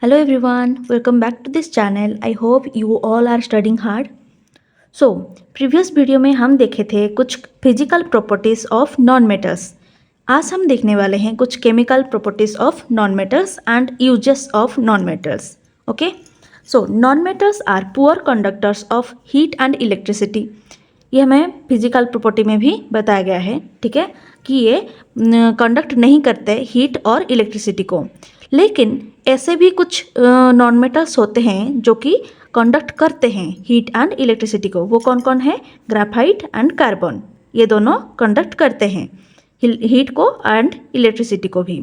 Hello everyone, welcome back to this channel. I hope you all are studying hard. So, previous video में हम देखे थे कुछ physical properties of non metals. आज हम देखने वाले हैं कुछ chemical properties of non metals and uses of non metals. Okay, so non metals are poor conductors of heat and electricity. ये हमें फिजिकल प्रॉपर्टी में भी बताया गया है, ठीक है, कि ये कंडक्ट नहीं करते हीट और इलेक्ट्रिसिटी को. लेकिन ऐसे भी कुछ नॉन मेटल्स होते हैं जो कि कंडक्ट करते हैं हीट एंड इलेक्ट्रिसिटी को. वो कौन कौन है? Graphite and carbon. ये दोनों कंडक्ट करते हैं हीट को एंड इलेक्ट्रिसिटी को भी.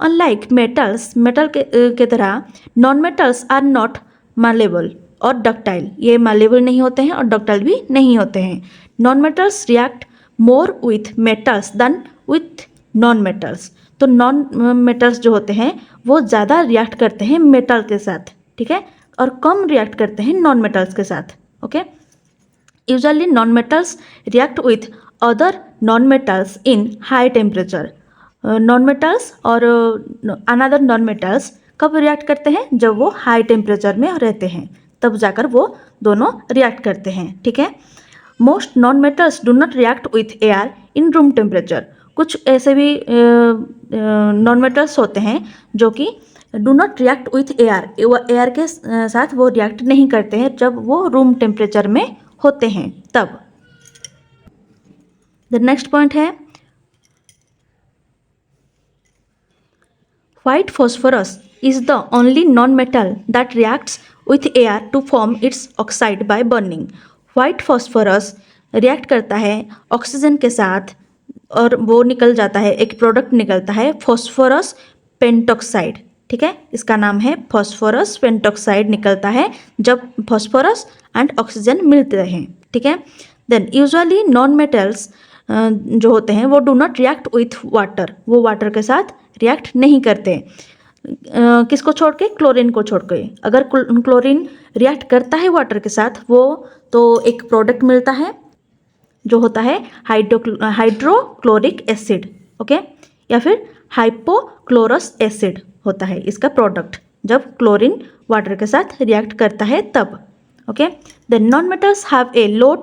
अनलाइक मेटल्स, मेटल के तरह non metals are not malleable और डक्टाइल. ये मालेबल नहीं होते हैं और डक्टाइल भी नहीं होते हैं. Non metals react more with metals than with non metals. तो नॉन मेटल्स जो होते हैं वो ज़्यादा रिएक्ट करते हैं मेटल के साथ, ठीक है, और कम रिएक्ट करते हैं नॉन मेटल्स के साथ. Okay, usually non metals react with other non metals in high temperature. Non metals और अनदर नॉन मेटल्स कब रिएक्ट करते हैं? जब वो हाई टेम्परेचर में रहते हैं, तब जाकर वो दोनों रिएक्ट करते हैं, ठीक है. Most non metals do not react with air in room temperature. कुछ ऐसे भी नॉन मेटल्स होते हैं जो कि do not react with air, air के साथ वो रिएक्ट नहीं करते हैं जब वो रूम टेम्परेचर में होते हैं तब. द नेक्स्ट पॉइंट है white phosphorus is the only non-metal that reacts with air to form its oxide by burning. White phosphorus react करता है ऑक्सीजन के साथ और वो निकल जाता है, एक प्रोडक्ट निकलता है फॉस्फोरस पेंटॉक्साइड, ठीक है. इसका नाम है फॉस्फोरस पेंटॉक्साइड. निकलता है जब फॉस्फोरस एंड ऑक्सीजन मिलते हैं, ठीक है. देन यूजुअली नॉन मेटल्स जो होते हैं वो do not react with water. वो वाटर के साथ रिएक्ट नहीं करते. किसको छोड़ के? क्लोरीन को छोड़ के. अगर क्लोरीन रिएक्ट करता है वाटर के साथ वो तो एक प्रोडक्ट मिलता है जो होता है हाइड्रोक्लोरिक एसिड, ओके, या फिर हाइपोक्लोरस एसिड होता है इसका प्रोडक्ट जब क्लोरीन वाटर के साथ रिएक्ट करता है तब. Okay, the non metals have a low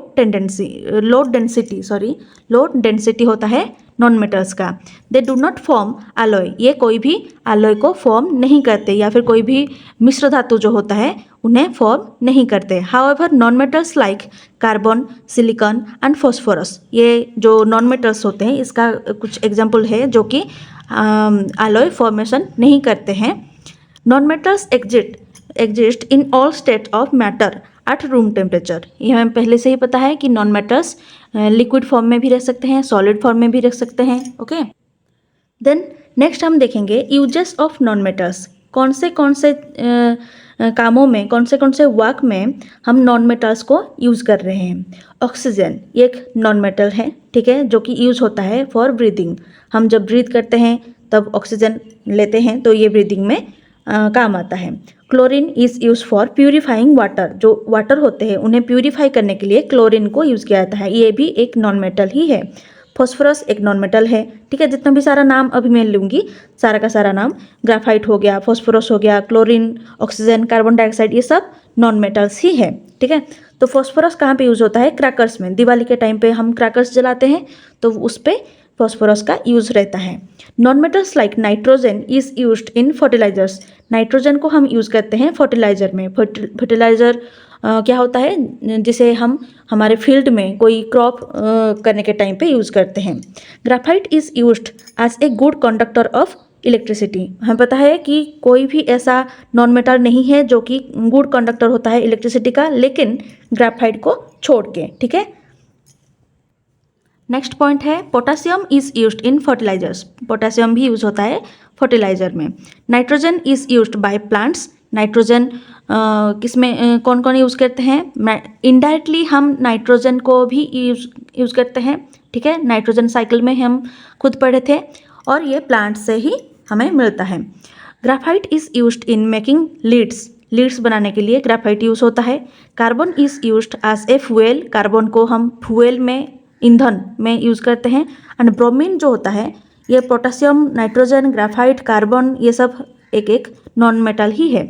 density होता है नॉन मेटल्स का. They do not form alloy. ये कोई भी अलॉय को फॉर्म नहीं करते या फिर कोई भी मिश्र धातु जो होता है उन्हें फॉर्म नहीं करते. However non metals like carbon, silicon and phosphorus, ये जो नॉन मेटल्स होते हैं इसका कुछ एग्जाम्पल है जो कि अलॉय फॉर्मेशन नहीं करते हैं. Non metals exist in all state of matter at room temperature. ये हमें पहले से ही पता है कि नॉन मेटल्स लिक्विड फॉर्म में भी रह सकते हैं, सॉलिड फॉर्म में भी रह सकते हैं. ओके, देन नेक्स्ट हम देखेंगे यूजेस ऑफ नॉन मेटल्स. कौन से कामों में, कौन से वर्क में हम नॉन मेटल्स को यूज़ कर रहे हैं. ऑक्सीजन ये एक नॉन मेटल है, ठीक है, जो कि यूज़ होता है फॉर ब्रीदिंग. हम जब ब्रीथ करते हैं तब ऑक्सीजन लेते हैं तो ये ब्रीदिंग में काम आता है. Chlorine is use for purifying water. जो वाटर होते हैं उन्हें प्यूरिफाई करने के लिए क्लोरीन को यूज़ किया जाता है. ये भी एक नॉन मेटल ही है. फॉस्फोरस एक नॉन मेटल है, ठीक है. जितना भी सारा नाम अभी मैं लूँगी सारा का सारा नाम, ग्राफाइट हो गया, फॉस्फोरस हो गया, क्लोरीन, ऑक्सीजन, कार्बन डाइऑक्साइड, ये सब नॉन मेटल्स ही है, ठीक है. तो फॉस्फोरस कहाँ पे यूज़ होता है? क्रैकर्स में. दिवाली के टाइम पे हम क्रैकर्स जलाते हैं तो उस पर फॉस्फोरस का यूज़ रहता है. Non metals like nitrogen is used in fertilizers. Nitrogen को हम यूज़ करते हैं फर्टिलाइजर में. फर्टिलाइजर क्या होता है जिसे हम हमारे फील्ड में कोई क्रॉप करने के टाइम पे यूज़ करते हैं. Graphite is used as a good conductor of electricity. हमें पता है कि कोई भी ऐसा नॉन मेटल नहीं है जो कि गुड कंडक्टर होता है इलेक्ट्रिसिटी का, लेकिन ग्राफाइट को छोड़ के, ठीक है. नेक्स्ट पॉइंट है potassium is used in fertilizers. Potassium भी यूज़ होता है फर्टिलाइजर में. Nitrogen is used by plants. Nitrogen किसमें कौन कौन यूज़ करते हैं? इनडायरेक्टली हम नाइट्रोजन को भी यूज़ करते हैं, ठीक है. नाइट्रोजन साइकिल में हम खुद पढ़े थे और ये प्लांट से ही हमें मिलता है. Graphite is used in making leads बनाने के लिए ग्राफाइट यूज़ होता है. Carbon is used as a fuel. Carbon को हम फ्यूएल में, ईंधन में यूज़ करते हैं. एंड ब्रोमीन जो होता है, ये पोटासियम, नाइट्रोजन, ग्राफाइट, कार्बन, ये सब एक एक नॉन मेटल ही है।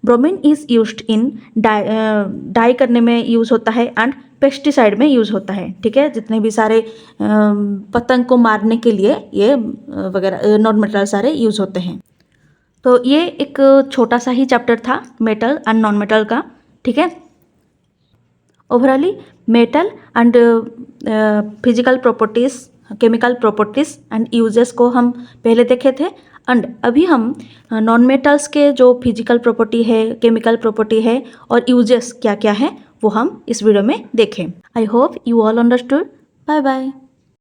Bromine is used in dye करने में यूज़ होता है एंड पेस्टिसाइड में यूज़ होता है। ठीक है, जितने भी सारे पतंग को मारने के लिए ये वगैरह नॉन मेटल सारे यूज़ होते हैं। तो ये एक छोटा सा ही चैप्टर था मेटल एंड नॉन मेटल का। ठीक है, overall metal and physical properties, chemical properties and uses को हम पहले देखे थे एंड अभी हम नॉन मेटल्स के जो फिजिकल प्रॉपर्टी है, केमिकल प्रॉपर्टी है और यूजेस क्या क्या है वो हम इस वीडियो में देखें। I hope you all understood. Bye bye.